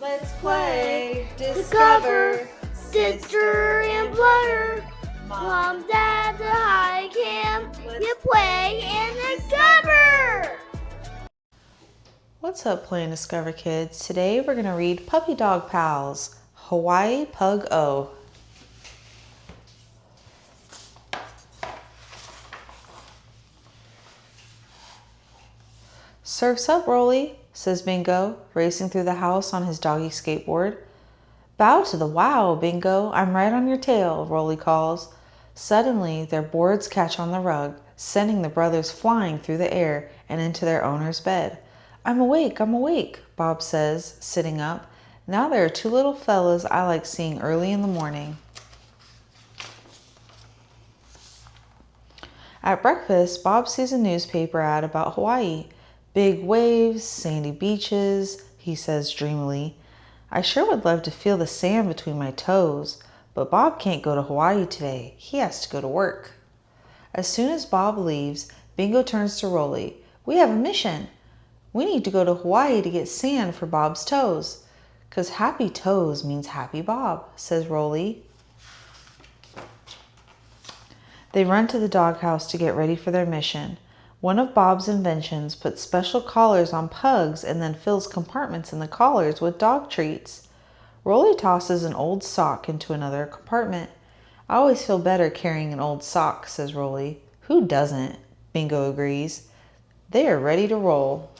Let's play, discover, sister and brother. Mom, Dad, the high camp. You play and discover. What's up, Play and Discover kids? Today we're going to read Puppy Dog Pals, Hawaii Pug O. Surf's up, Rolly, says Bingo, racing through the house on his doggy skateboard. Bow to the wow, Bingo, I'm right on your tail, Rolly calls. Suddenly, their boards catch on the rug, sending the brothers flying through the air and into their owner's bed. I'm awake, Bob says, sitting up. Now there are two little fellas I like seeing early in the morning. At breakfast, Bob sees a newspaper ad about Hawaii. Big waves, sandy beaches, he says dreamily. I sure would love to feel the sand between my toes, but Bob can't go to Hawaii today. He has to go to work. As soon as Bob leaves, Bingo turns to Rolly. We have a mission. We need to go to Hawaii to get sand for Bob's toes. 'Cause happy toes means happy Bob, says Rolly. They run to the doghouse to get ready for their mission. One of Bob's inventions puts special collars on pugs and then fills compartments in the collars with dog treats. Rolly tosses an old sock into another compartment. I always feel better carrying an old sock, says Rolly. Who doesn't? Bingo agrees. They are ready to roll.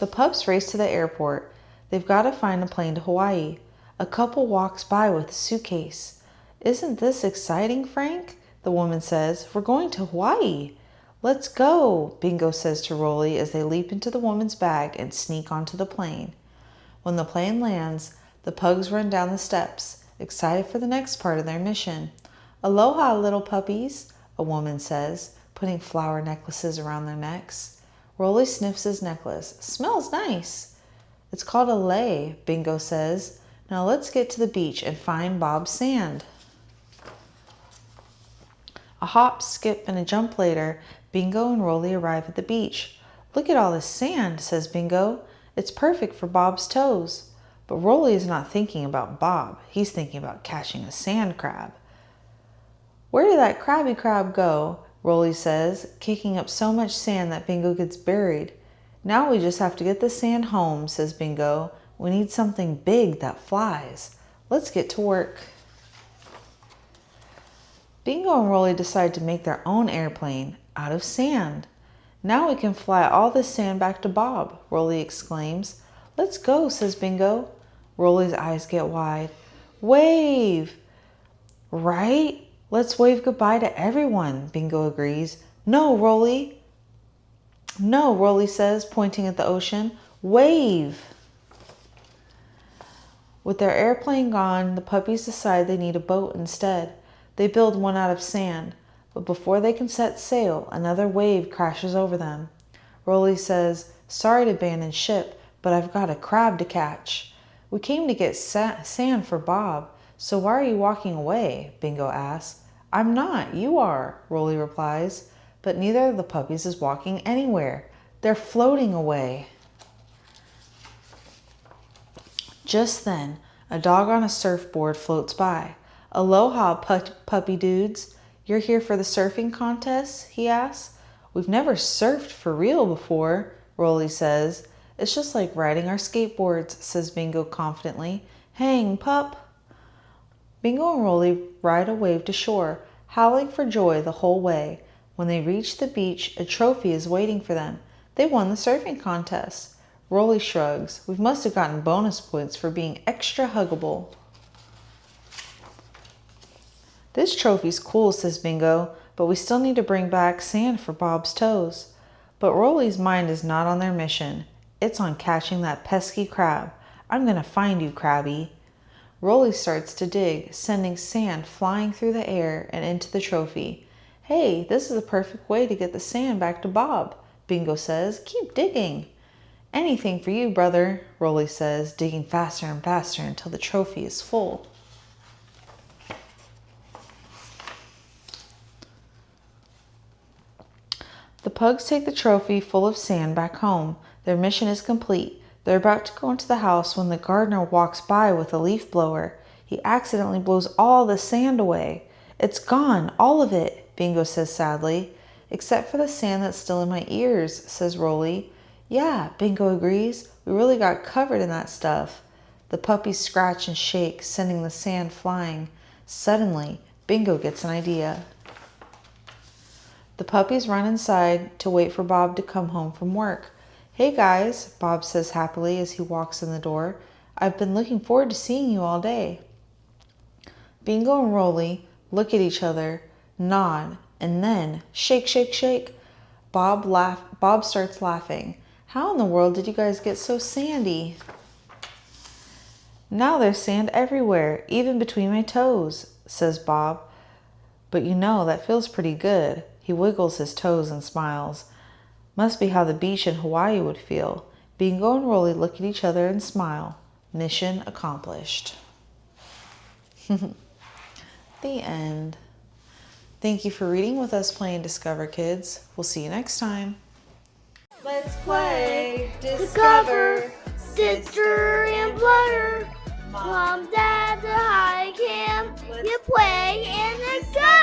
The pups race to the airport. They've got to find a plane to Hawaii. A couple walks by with a suitcase. Isn't this exciting, Frank? The woman says. We're going to Hawaii. Let's go, Bingo says to Rolly as they leap into the woman's bag and sneak onto the plane. When the plane lands, the pugs run down the steps, excited for the next part of their mission. Aloha, little puppies, a woman says, putting flower necklaces around their necks. Rolly sniffs his necklace. Smells nice. It's called a lei, Bingo says. Now let's get to the beach and find Bob's sand. A hop, skip, and a jump later, Bingo and Rolly arrive at the beach. Look at all this sand, says Bingo. It's perfect for Bob's toes. But Rolly is not thinking about Bob. He's thinking about catching a sand crab. Where did that crabby crab go? Rolly says, kicking up so much sand that Bingo gets buried. Now we just have to get the sand home, says Bingo. We need something big that flies. Let's get to work. Bingo and Rolly decide to make their own airplane out of sand. Now we can fly all this sand back to Bob, Rolly exclaims. Let's go, says Bingo. Rolly's eyes get wide. Wave! Right? Let's wave goodbye to everyone, Bingo agrees. No, Rolly. No, Rolly says, pointing at the ocean. Wave! With their airplane gone, the puppies decide they need a boat instead. They build one out of sand, but before they can set sail, another wave crashes over them. Rolly says, Sorry to abandon ship, but I've got a crab to catch. We came to get sand for Bob, so why are you walking away? Bingo asks. I'm not, you are, Rolly replies, but neither of the puppies is walking anywhere. They're floating away. Just then, a dog on a surfboard floats by. Aloha, puppy dudes. You're here for the surfing contest? He asks. We've never surfed for real before, Rolly says. It's just like riding our skateboards, says Bingo confidently. Hang, pup. Bingo and Rolly ride a wave to shore, howling for joy the whole way. When they reach the beach, a trophy is waiting for them. They won the surfing contest. Rolly shrugs. We must have gotten bonus points for being extra huggable. This trophy's cool, says Bingo, but we still need to bring back sand for Bob's toes. But Rolly's mind is not on their mission. It's on catching that pesky crab. I'm gonna find you, Crabby. Rolly starts to dig, sending sand flying through the air and into the trophy. Hey, this is a perfect way to get the sand back to Bob, Bingo says. Keep digging. Anything for you, brother, Rolly says, digging faster and faster until the trophy is full. The pugs take the trophy full of sand back home. Their mission is complete. They're about to go into the house when the gardener walks by with a leaf blower. He accidentally blows all the sand away. It's gone, all of it, Bingo says sadly. Except for the sand that's still in my ears, says Rolly. Yeah, Bingo agrees. We really got covered in that stuff. The puppies scratch and shake, sending the sand flying. Suddenly, Bingo gets an idea. The puppies run inside to wait for Bob to come home from work. Hey guys, Bob says happily as he walks in the door. I've been looking forward to seeing you all day. Bingo and Rolly look at each other, nod, and then shake, shake, shake. Bob starts laughing. How in the world did you guys get so sandy? Now there's sand everywhere, even between my toes, says Bob. But you know, that feels pretty good. He wiggles his toes and smiles. Must be how the beach in Hawaii would feel. Bingo and Rolly look at each other and smile. Mission accomplished. The end. Thank you for reading with us playing Discover Kids. We'll see you next time. Let's play Discover, Stitcher and Blur. Mom, Dad, the high camp. You play and discover.